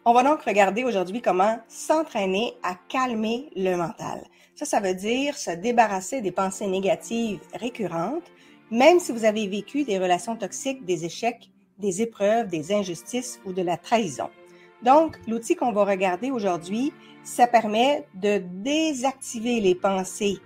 On va donc regarder aujourd'hui comment s'entraîner à calmer le mental. Ça veut dire se débarrasser des pensées négatives récurrentes, même si vous avez vécu des relations toxiques, des échecs, des épreuves, des injustices ou de la trahison. Donc, l'outil qu'on va regarder aujourd'hui, ça permet de désactiver les pensées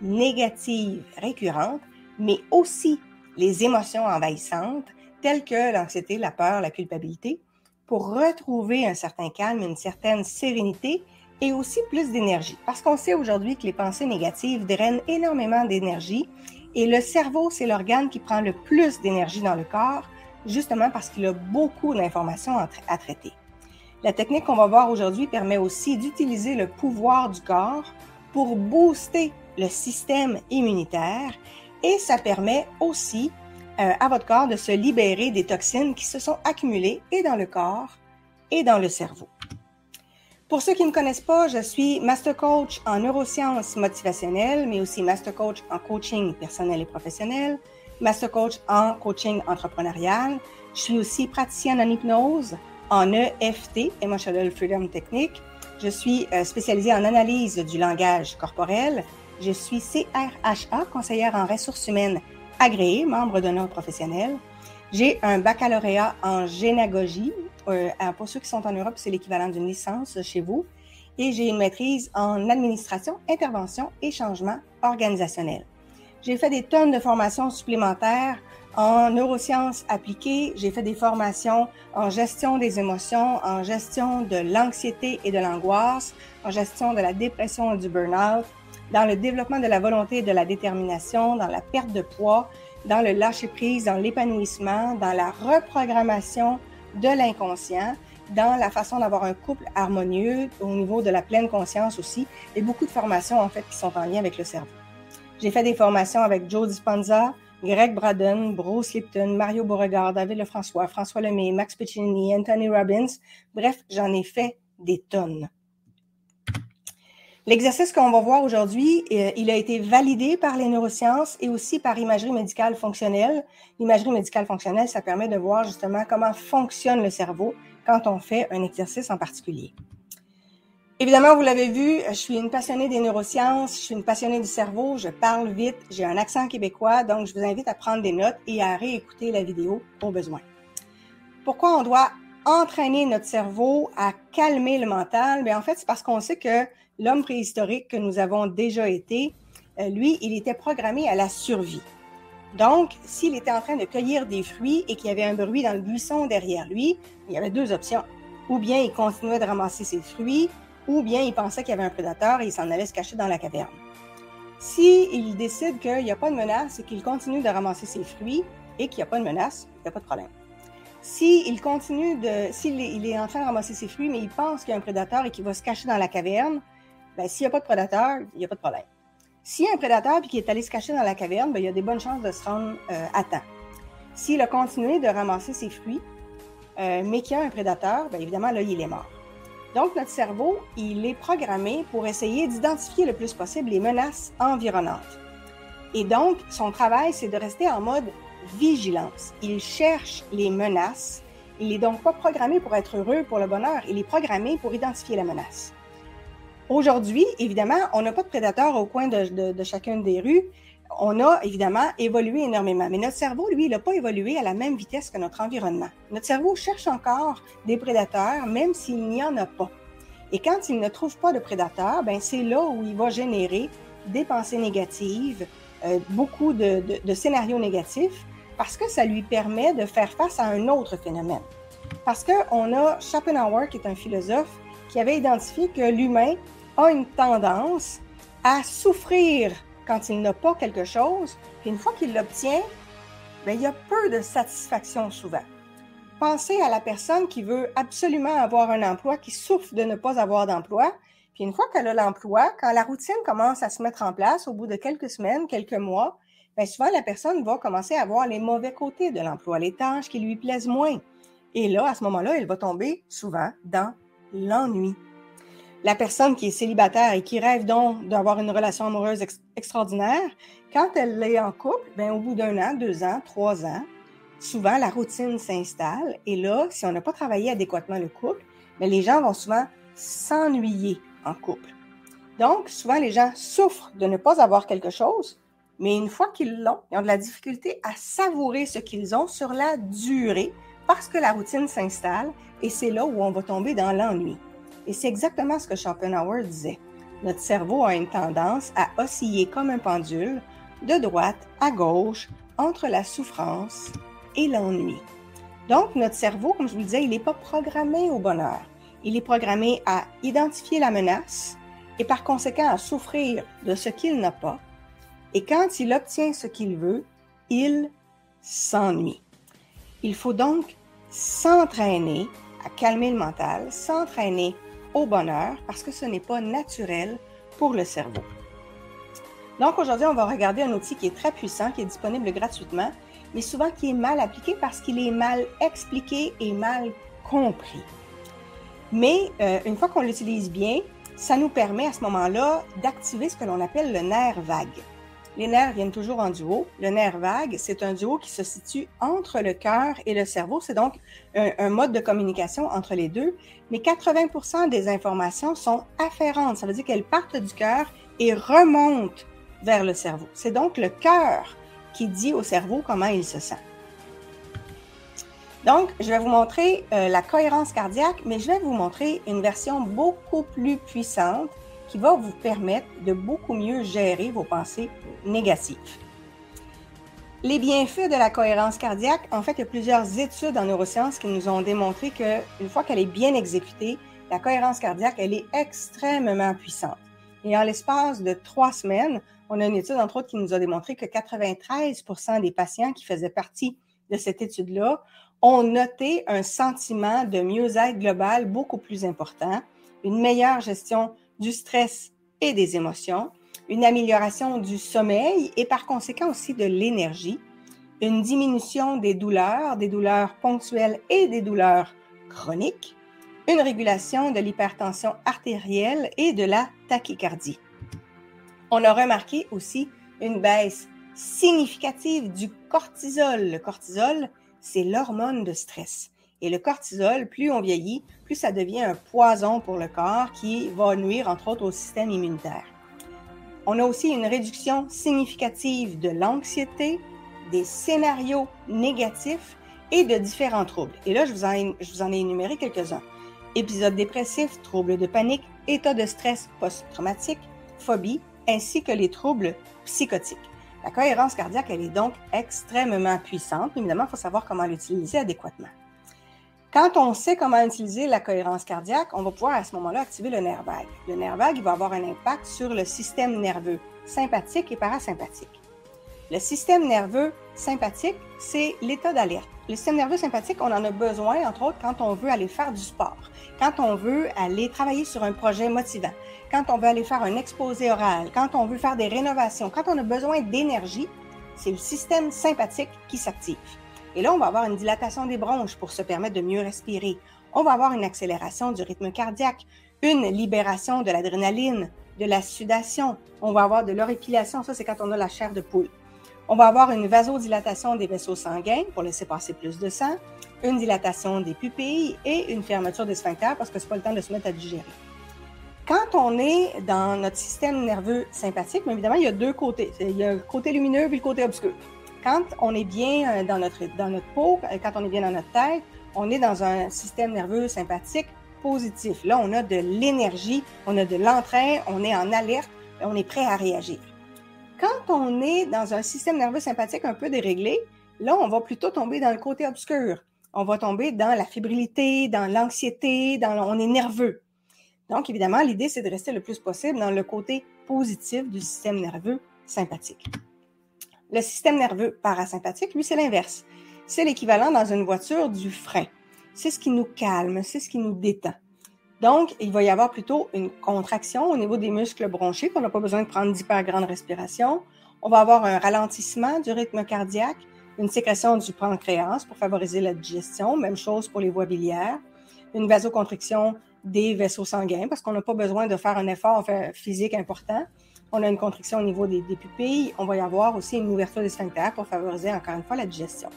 négatives récurrentes, mais aussi les émotions envahissantes, telles que l'anxiété, la peur, la culpabilité, pour retrouver un certain calme, une certaine sérénité et aussi plus d'énergie. Parce qu'on sait aujourd'hui que les pensées négatives drainent énormément d'énergie et le cerveau, c'est l'organe qui prend le plus d'énergie dans le corps, justement parce qu'il a beaucoup d'informations à traiter. La technique qu'on va voir aujourd'hui permet aussi d'utiliser le pouvoir du corps pour booster le système immunitaire et ça permet aussi à votre corps de se libérer des toxines qui se sont accumulées et dans le corps et dans le cerveau. Pour ceux qui ne me connaissent pas, je suis Master Coach en neurosciences motivationnelles, mais aussi Master Coach en coaching personnel et professionnel, Master Coach en coaching entrepreneurial. Je suis aussi praticienne en hypnose, en EFT, Emotional Freedom Technique. Je suis spécialisée en analyse du langage corporel. Je suis CRHA, conseillère en ressources humaines agréée, membre d'un ordre professionnel. J'ai un baccalauréat en génagogie. Pour ceux qui sont en Europe, c'est l'équivalent d'une licence chez vous. Et j'ai une maîtrise en administration, intervention et changement organisationnel. J'ai fait des tonnes de formations supplémentaires en neurosciences appliquées. J'ai fait des formations en gestion des émotions, en gestion de l'anxiété et de l'angoisse, en gestion de la dépression et du burn-out, dans le développement de la volonté et de la détermination, dans la perte de poids, dans le lâcher-prise, dans l'épanouissement, dans la reprogrammation de l'inconscient, dans la façon d'avoir un couple harmonieux, au niveau de la pleine conscience aussi, et beaucoup de formations en fait qui sont en lien avec le cerveau. J'ai fait des formations avec Joe Dispenza, Greg Braden, Bruce Lipton, Mario Beauregard, David Lefrançois, François Lemay, Max Piccinini, Anthony Robbins. Bref, j'en ai fait des tonnes. L'exercice qu'on va voir aujourd'hui, il a été validé par les neurosciences et aussi par imagerie médicale fonctionnelle. L'imagerie médicale fonctionnelle, ça permet de voir justement comment fonctionne le cerveau quand on fait un exercice en particulier. Évidemment, vous l'avez vu, je suis une passionnée des neurosciences, je suis une passionnée du cerveau, je parle vite, j'ai un accent québécois, donc je vous invite à prendre des notes et à réécouter la vidéo au besoin. Pourquoi on doit entraîner notre cerveau à calmer le mental? Bien, en fait, c'est parce qu'on sait que l'homme préhistorique que nous avons déjà été, lui, il était programmé à la survie. Donc, s'il était en train de cueillir des fruits et qu'il y avait un bruit dans le buisson derrière lui, il y avait deux options. Ou bien il continuait de ramasser ses fruits, ou bien il pensait qu'il y avait un prédateur et il s'en allait se cacher dans la caverne. S'il décide qu'il n'y a pas de menace et qu'il continue de ramasser ses fruits et qu'il n'y a pas de menace, il n'y a pas de problème. S'il est en train de ramasser ses fruits, mais il pense qu'il y a un prédateur et qu'il va se cacher dans la caverne, ben, s'il n'y a pas de prédateur, il n'y a pas de problème. S'il y a un prédateur et qu'il est allé se cacher dans la caverne, ben, il y a des bonnes chances de se rendre à temps. S'il a continué de ramasser ses fruits, mais qu'il y a un prédateur, ben, évidemment, là, il est mort. Donc, notre cerveau, il est programmé pour essayer d'identifier le plus possible les menaces environnantes. Et donc, son travail, c'est de rester en mode vigilance. Il cherche les menaces. Il n'est donc pas programmé pour être heureux, pour le bonheur. Il est programmé pour identifier la menace. Aujourd'hui, évidemment, on n'a pas de prédateurs au coin de chacune des rues. On a évidemment évolué énormément. Mais notre cerveau, lui, il n'a pas évolué à la même vitesse que notre environnement. Notre cerveau cherche encore des prédateurs, même s'il n'y en a pas. Et quand il ne trouve pas de prédateurs, ben c'est là où il va générer des pensées négatives, beaucoup de scénarios négatifs, parce que ça lui permet de faire face à un autre phénomène. Parce qu'on a Schopenhauer, qui est un philosophe, qui avait identifié que l'humain a une tendance à souffrir quand il n'a pas quelque chose, puis une fois qu'il l'obtient, bien, il y a peu de satisfaction souvent. Pensez à la personne qui veut absolument avoir un emploi, qui souffre de ne pas avoir d'emploi, puis une fois qu'elle a l'emploi, quand la routine commence à se mettre en place, au bout de quelques semaines, quelques mois, bien souvent la personne va commencer à voir les mauvais côtés de l'emploi, les tâches qui lui plaisent moins. Et là, à ce moment-là, elle va tomber souvent dans l'ennui. La personne qui est célibataire et qui rêve donc d'avoir une relation amoureuse extraordinaire, quand elle est en couple, bien, au bout d'1 an, 2 ans, 3 ans, souvent la routine s'installe. Et là, si on n'a pas travaillé adéquatement le couple, mais les gens vont souvent s'ennuyer en couple. Donc, souvent, les gens souffrent de ne pas avoir quelque chose, mais une fois qu'ils l'ont, ils ont de la difficulté à savourer ce qu'ils ont sur la durée parce que la routine s'installe et c'est là où on va tomber dans l'ennui. Et c'est exactement ce que Schopenhauer disait. Notre cerveau a une tendance à osciller comme un pendule, de droite à gauche, entre la souffrance et l'ennui. Donc, notre cerveau, comme je vous le disais, il n'est pas programmé au bonheur. Il est programmé à identifier la menace et par conséquent à souffrir de ce qu'il n'a pas. Et quand il obtient ce qu'il veut, il s'ennuie. Il faut donc s'entraîner à calmer le mental, s'entraîner au bonheur parce que ce n'est pas naturel pour le cerveau. Donc aujourd'hui, on va regarder un outil qui est très puissant, qui est disponible gratuitement, mais souvent qui est mal appliqué parce qu'il est mal expliqué et mal compris. Mais une fois qu'on l'utilise bien, ça nous permet à ce moment-là d'activer ce que l'on appelle le nerf vague. Les nerfs viennent toujours en duo. Le nerf vague, c'est un duo qui se situe entre le cœur et le cerveau. C'est donc un mode de communication entre les deux. Mais 80% des informations sont afférentes. Ça veut dire qu'elles partent du cœur et remontent vers le cerveau. C'est donc le cœur qui dit au cerveau comment il se sent. Donc, je vais vous montrer la cohérence cardiaque, mais je vais vous montrer une version beaucoup plus puissante qui va vous permettre de beaucoup mieux gérer vos pensées négatives. Les bienfaits de la cohérence cardiaque, en fait, il y a plusieurs études en neurosciences qui nous ont démontré qu'une fois qu'elle est bien exécutée, la cohérence cardiaque, elle est extrêmement puissante. Et en l'espace de 3 semaines, on a une étude, entre autres, qui nous a démontré que 93% des patients qui faisaient partie de cette étude-là ont noté un sentiment de mieux-être global beaucoup plus important, une meilleure gestion du stress et des émotions, une amélioration du sommeil et par conséquent aussi de l'énergie, une diminution des douleurs ponctuelles et des douleurs chroniques, une régulation de l'hypertension artérielle et de la tachycardie. On a remarqué aussi une baisse significative du cortisol. Le cortisol, c'est l'hormone de stress. Et le cortisol, plus on vieillit, plus ça devient un poison pour le corps qui va nuire, entre autres, au système immunitaire. On a aussi une réduction significative de l'anxiété, des scénarios négatifs et de différents troubles. Et là, je vous en ai énuméré quelques-uns. Épisodes dépressifs, troubles de panique, état de stress post-traumatique, phobie, ainsi que les troubles psychotiques. La cohérence cardiaque, elle est donc extrêmement puissante. Évidemment, il faut savoir comment l'utiliser adéquatement. Quand on sait comment utiliser la cohérence cardiaque, on va pouvoir à ce moment-là activer le nerf vague. Le nerf vague, il va avoir un impact sur le système nerveux sympathique et parasympathique. Le système nerveux sympathique, c'est l'état d'alerte. Le système nerveux sympathique, on en a besoin, entre autres, quand on veut aller faire du sport, quand on veut aller travailler sur un projet motivant, quand on veut aller faire un exposé oral, quand on veut faire des rénovations, quand on a besoin d'énergie, c'est le système sympathique qui s'active. Et là, on va avoir une dilatation des bronches pour se permettre de mieux respirer. On va avoir une accélération du rythme cardiaque, une libération de l'adrénaline, de la sudation. On va avoir de l'horripilation, ça c'est quand on a la chair de poule. On va avoir une vasodilatation des vaisseaux sanguins pour laisser passer plus de sang, une dilatation des pupilles et une fermeture des sphincters parce que c'est pas le temps de se mettre à digérer. Quand on est dans notre système nerveux sympathique, mais évidemment, il y a deux côtés. Il y a le côté lumineux et le côté obscur. Quand on est bien dans notre peau, quand on est bien dans notre tête, on est dans un système nerveux sympathique positif. Là, on a de l'énergie, on a de l'entrain, on est en alerte, on est prêt à réagir. Quand on est dans un système nerveux sympathique un peu déréglé, là, on va plutôt tomber dans le côté obscur. On va tomber dans la fébrilité, dans l'anxiété, on est nerveux. Donc, évidemment, l'idée, c'est de rester le plus possible dans le côté positif du système nerveux sympathique. Le système nerveux parasympathique, lui, c'est l'inverse. C'est l'équivalent dans une voiture du frein. C'est ce qui nous calme, c'est ce qui nous détend. Donc, il va y avoir plutôt une contraction au niveau des muscles bronchiques. On n'a pas besoin de prendre d'hyper grandes respirations. On va avoir un ralentissement du rythme cardiaque, une sécrétion du pancréas pour favoriser la digestion. Même chose pour les voies biliaires. Une vasoconstriction des vaisseaux sanguins parce qu'on n'a pas besoin de faire un effort physique important. On a une constriction au niveau des pupilles. On va y avoir aussi une ouverture des sphincters pour favoriser encore une fois la digestion.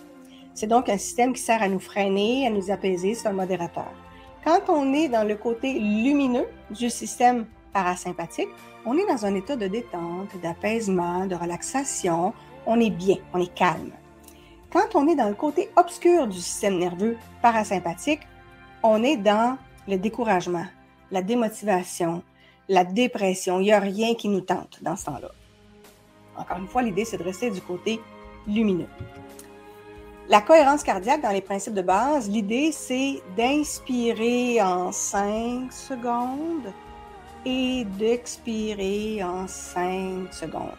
C'est donc un système qui sert à nous freiner, à nous apaiser, c'est un modérateur. Quand on est dans le côté lumineux du système parasympathique, on est dans un état de détente, d'apaisement, de relaxation. On est bien, on est calme. Quand on est dans le côté obscur du système nerveux parasympathique, on est dans le découragement, la démotivation, la dépression. Il n'y a rien qui nous tente dans ce temps-là. Encore une fois, l'idée, c'est de rester du côté lumineux. La cohérence cardiaque, dans les principes de base, l'idée, c'est d'inspirer en 5 secondes et d'expirer en 5 secondes.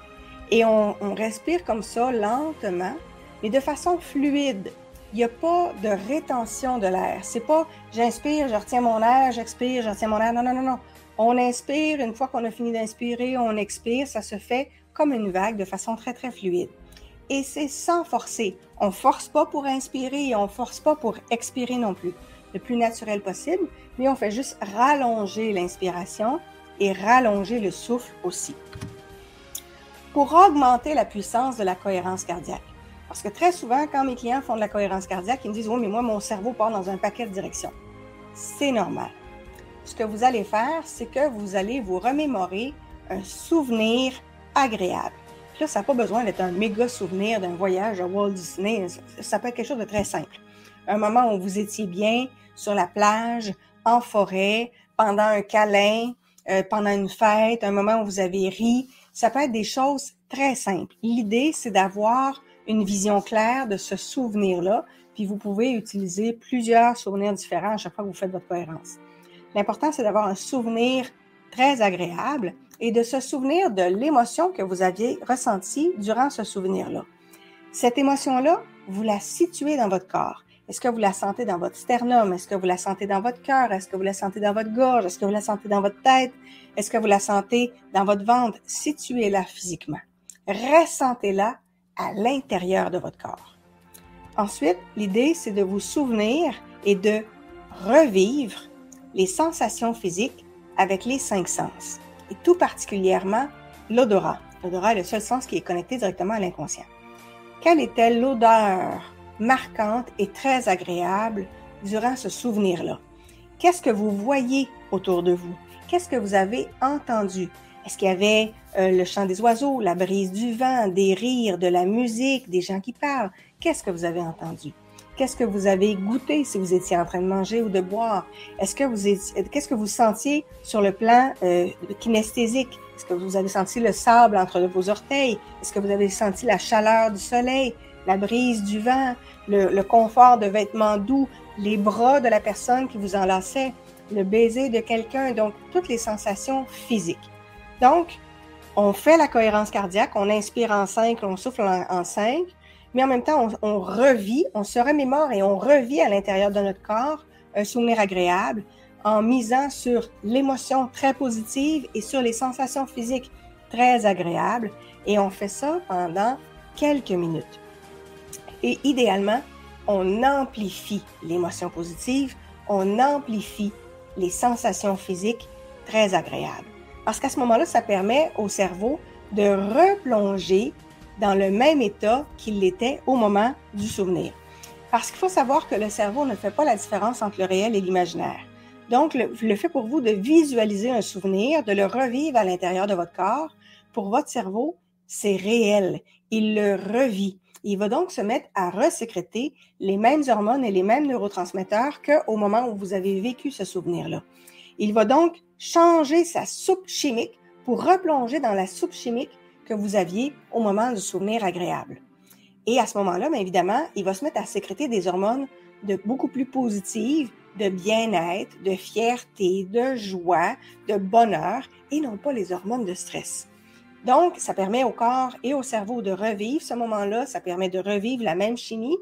Et on respire comme ça, lentement, mais de façon fluide. Il n'y a pas de rétention de l'air. C'est pas « j'inspire, je retiens mon air, j'expire, je retiens mon air ». Non, non, non, non. On inspire, une fois qu'on a fini d'inspirer, on expire. Ça se fait comme une vague de façon très, très fluide. Et c'est sans forcer. On ne force pas pour inspirer et on ne force pas pour expirer non plus. Le plus naturel possible, mais on fait juste rallonger l'inspiration et rallonger le souffle aussi. Pour augmenter la puissance de la cohérence cardiaque. Parce que très souvent, quand mes clients font de la cohérence cardiaque, ils me disent « Oui, mais moi, mon cerveau part dans un paquet de directions. » C'est normal. Ce que vous allez faire, c'est que vous allez vous remémorer un souvenir agréable. Puis là, ça n'a pas besoin d'être un méga souvenir d'un voyage à Walt Disney. Ça peut être quelque chose de très simple. Un moment où vous étiez bien sur la plage, en forêt, pendant un câlin, pendant une fête, un moment où vous avez ri. Ça peut être des choses très simples. L'idée, c'est d'avoir une vision claire de ce souvenir-là, puis vous pouvez utiliser plusieurs souvenirs différents à chaque fois que vous faites votre cohérence. L'important, c'est d'avoir un souvenir très agréable et de se souvenir de l'émotion que vous aviez ressentie durant ce souvenir-là. Cette émotion-là, vous la situez dans votre corps. Est-ce que vous la sentez dans votre sternum? Est-ce que vous la sentez dans votre cœur? Est-ce que vous la sentez dans votre gorge? Est-ce que vous la sentez dans votre tête? Est-ce que vous la sentez dans votre ventre? Situez-la physiquement. Ressentez-la à l'intérieur de votre corps. Ensuite, l'idée, c'est de vous souvenir et de revivre les sensations physiques avec les 5 sens, et tout particulièrement l'odorat. L'odorat est le seul sens qui est connecté directement à l'inconscient. Quelle était l'odeur marquante et très agréable durant ce souvenir-là? Qu'est-ce que vous voyez autour de vous? Qu'est-ce que vous avez entendu? Est-ce qu'il y avait le chant des oiseaux, la brise du vent, des rires, de la musique, des gens qui parlent? Qu'est-ce que vous avez entendu? Qu'est-ce que vous avez goûté si vous étiez en train de manger ou de boire? Qu'est-ce que vous sentiez sur le plan kinesthésique? Est-ce que vous avez senti le sable entre vos orteils? Est-ce que vous avez senti la chaleur du soleil, la brise du vent, le confort de vêtements doux, les bras de la personne qui vous enlaçait, le baiser de quelqu'un? Donc, toutes les sensations physiques. Donc, on fait la cohérence cardiaque, on inspire en 5, on souffle en 5, mais en même temps, on revit, on se remémore et on revit à l'intérieur de notre corps un souvenir agréable en misant sur l'émotion très positive et sur les sensations physiques très agréables. Et on fait ça pendant quelques minutes. Et idéalement, on amplifie l'émotion positive, on amplifie les sensations physiques très agréables. Parce qu'à ce moment-là, ça permet au cerveau de replonger dans le même état qu'il l'était au moment du souvenir. Parce qu'il faut savoir que le cerveau ne fait pas la différence entre le réel et l'imaginaire. Donc, le fait pour vous de visualiser un souvenir, de le revivre à l'intérieur de votre corps, pour votre cerveau, c'est réel. Il le revit. Il va donc se mettre à resécréter les mêmes hormones et les mêmes neurotransmetteurs qu'au moment où vous avez vécu ce souvenir-là. Il va donc changer sa soupe chimique pour replonger dans la soupe chimique que vous aviez au moment du souvenir agréable. Et à ce moment-là, bien évidemment, il va se mettre à sécréter des hormones beaucoup plus positives, de bien-être, de fierté, de joie, de bonheur, et non pas les hormones de stress. Donc, ça permet au corps et au cerveau de revivre ce moment-là, ça permet de revivre la même chimie.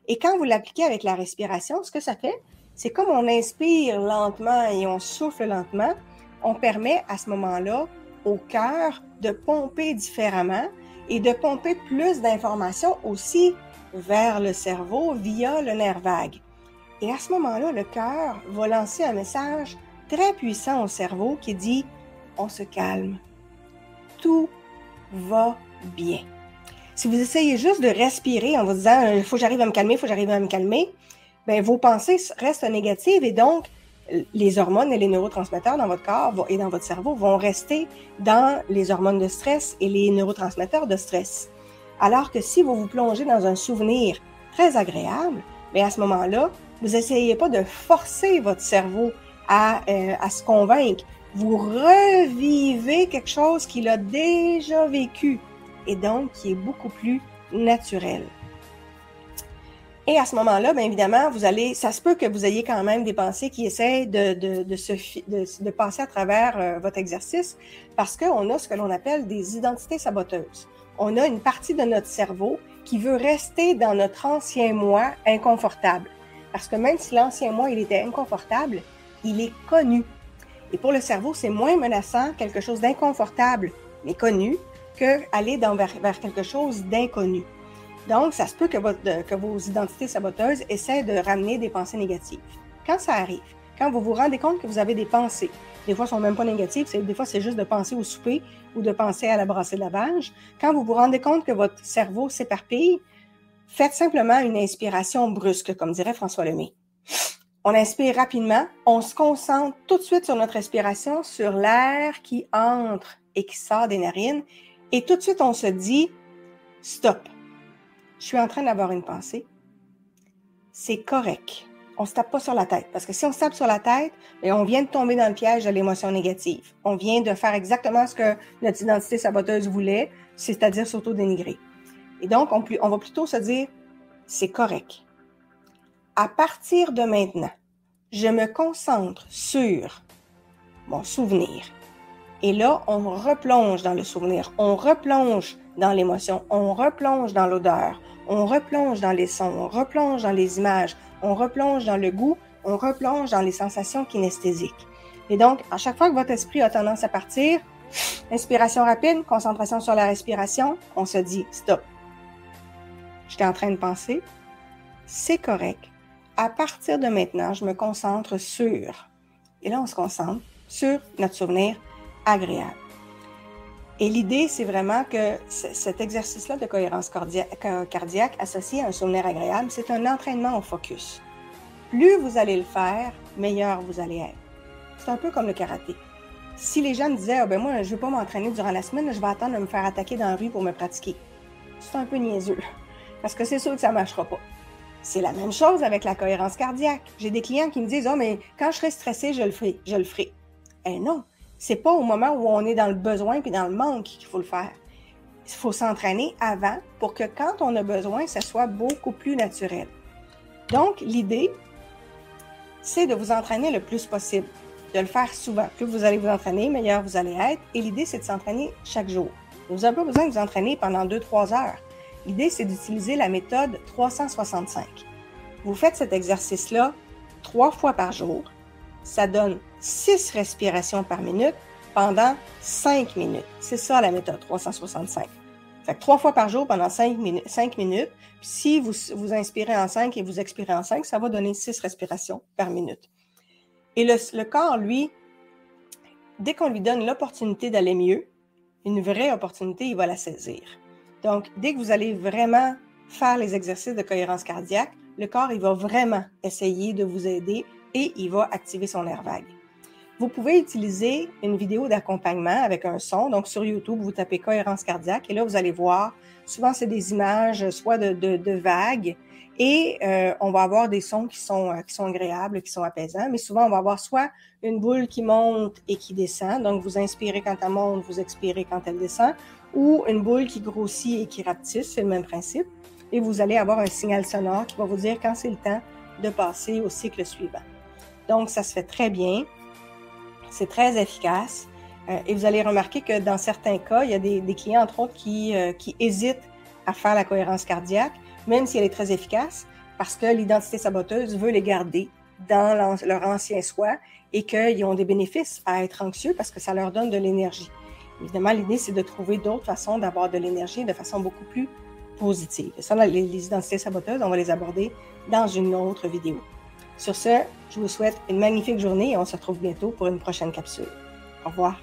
Et quand vous l'appliquez avec la respiration, ce que ça fait, c'est comme on inspire lentement et on souffle lentement, on permet à ce moment-là au cœur de pomper différemment et de pomper plus d'informations aussi vers le cerveau via le nerf vague. Et à ce moment-là, le cœur va lancer un message très puissant au cerveau qui dit « on se calme, tout va bien ». Si vous essayez juste de respirer en vous disant « il faut que j'arrive à me calmer, il faut que j'arrive à me calmer », bien, vos pensées restent négatives et donc les hormones et les neurotransmetteurs dans votre corps et dans votre cerveau vont rester dans les hormones de stress et les neurotransmetteurs de stress. Alors que si vous vous plongez dans un souvenir très agréable, bien à ce moment-là, vous n'essayez pas de forcer votre cerveau à se convaincre. Vous revivez quelque chose qu'il a déjà vécu et donc qui est beaucoup plus naturel. Et à ce moment-là, bien évidemment, ça se peut que vous ayez quand même des pensées qui essaient de passer à travers votre exercice parce qu'on a ce que l'on appelle des identités saboteuses. On a une partie de notre cerveau qui veut rester dans notre ancien moi inconfortable. Parce que même si l'ancien moi, il était inconfortable, il est connu. Et pour le cerveau, c'est moins menaçant quelque chose d'inconfortable, mais connu, qu'aller vers quelque chose d'inconnu. Donc, ça se peut que vos identités saboteuses essaient de ramener des pensées négatives. Quand ça arrive, quand vous vous rendez compte que vous avez des pensées, des fois, elles ne sont même pas négatives, des fois, c'est juste de penser au souper ou de penser à la brassée de lavage. Quand vous vous rendez compte que votre cerveau s'éparpille, faites simplement une inspiration brusque, comme dirait François Lemay. On inspire rapidement, on se concentre tout de suite sur notre respiration, sur l'air qui entre et qui sort des narines, et tout de suite, on se dit « Stop ». Je suis en train d'avoir une pensée. C'est correct. On ne se tape pas sur la tête. Parce que si on se tape sur la tête, on vient de tomber dans le piège de l'émotion négative. On vient de faire exactement ce que notre identité saboteuse voulait, c'est-à-dire s'auto-dénigrer. Et donc, on va plutôt se dire, c'est correct. À partir de maintenant, je me concentre sur mon souvenir. Et là, on replonge dans le souvenir, on replonge dans l'émotion, on replonge dans l'odeur, on replonge dans les sons, on replonge dans les images, on replonge dans le goût, on replonge dans les sensations kinesthésiques. Et donc, à chaque fois que votre esprit a tendance à partir, inspiration rapide, concentration sur la respiration, on se dit « Stop ». J'étais en train de penser, c'est correct. À partir de maintenant, je me concentre sur, et là on se concentre sur notre souvenir agréable. Et l'idée, c'est vraiment que cet exercice-là de cohérence cardiaque associé à un souvenir agréable, c'est un entraînement au focus. Plus vous allez le faire, meilleur vous allez être. C'est un peu comme le karaté. Si les gens me disaient, moi, je ne veux pas m'entraîner durant la semaine, je vais attendre de me faire attaquer dans la rue pour me pratiquer. C'est un peu niaiseux, parce que c'est sûr que ça ne marchera pas. C'est la même chose avec la cohérence cardiaque. J'ai des clients qui me disent, mais quand je serai stressé, je le ferai. Eh non, c'est pas au moment où on est dans le besoin puis dans le manque qu'il faut le faire. Il faut s'entraîner avant pour que quand on a besoin, ça soit beaucoup plus naturel. Donc, l'idée, c'est de vous entraîner le plus possible, de le faire souvent. Plus vous allez vous entraîner, meilleur vous allez être. Et l'idée, c'est de s'entraîner chaque jour. Vous n'avez pas besoin de vous entraîner pendant 2-3 heures. L'idée, c'est d'utiliser la méthode 365. Vous faites cet exercice-là 3 fois par jour. Ça donne 6 respirations par minute pendant 5 minutes. C'est ça la méthode 365. Fait que 3 fois par jour pendant 5 minutes. Puis si vous inspirez en 5 et vous expirez en 5, ça va donner 6 respirations par minute. Et le corps, lui, dès qu'on lui donne l'opportunité d'aller mieux, une vraie opportunité, il va la saisir. Donc, dès que vous allez vraiment faire les exercices de cohérence cardiaque, le corps, il va vraiment essayer de vous aider et il va activer son nerf vague. Vous pouvez utiliser une vidéo d'accompagnement avec un son. Donc, sur YouTube, vous tapez cohérence cardiaque et là, vous allez voir, souvent, c'est des images, soit de vagues et on va avoir des sons qui sont agréables, qui sont apaisants. Mais souvent, on va avoir soit une boule qui monte et qui descend. Donc, vous inspirez quand elle monte, vous expirez quand elle descend. Ou une boule qui grossit et qui rapetisse, c'est le même principe. Et vous allez avoir un signal sonore qui va vous dire quand c'est le temps de passer au cycle suivant. Donc, ça se fait très bien. C'est très efficace. Et vous allez remarquer que dans certains cas, il y a des clients, entre autres, qui hésitent à faire la cohérence cardiaque, même si elle est très efficace, parce que l'identité saboteuse veut les garder dans leur ancien soi et qu'ils ont des bénéfices à être anxieux parce que ça leur donne de l'énergie. Évidemment, l'idée, c'est de trouver d'autres façons d'avoir de l'énergie de façon beaucoup plus positive. Et ça, les identités saboteuses, on va les aborder dans une autre vidéo. Sur ce, je vous souhaite une magnifique journée et on se retrouve bientôt pour une prochaine capsule. Au revoir.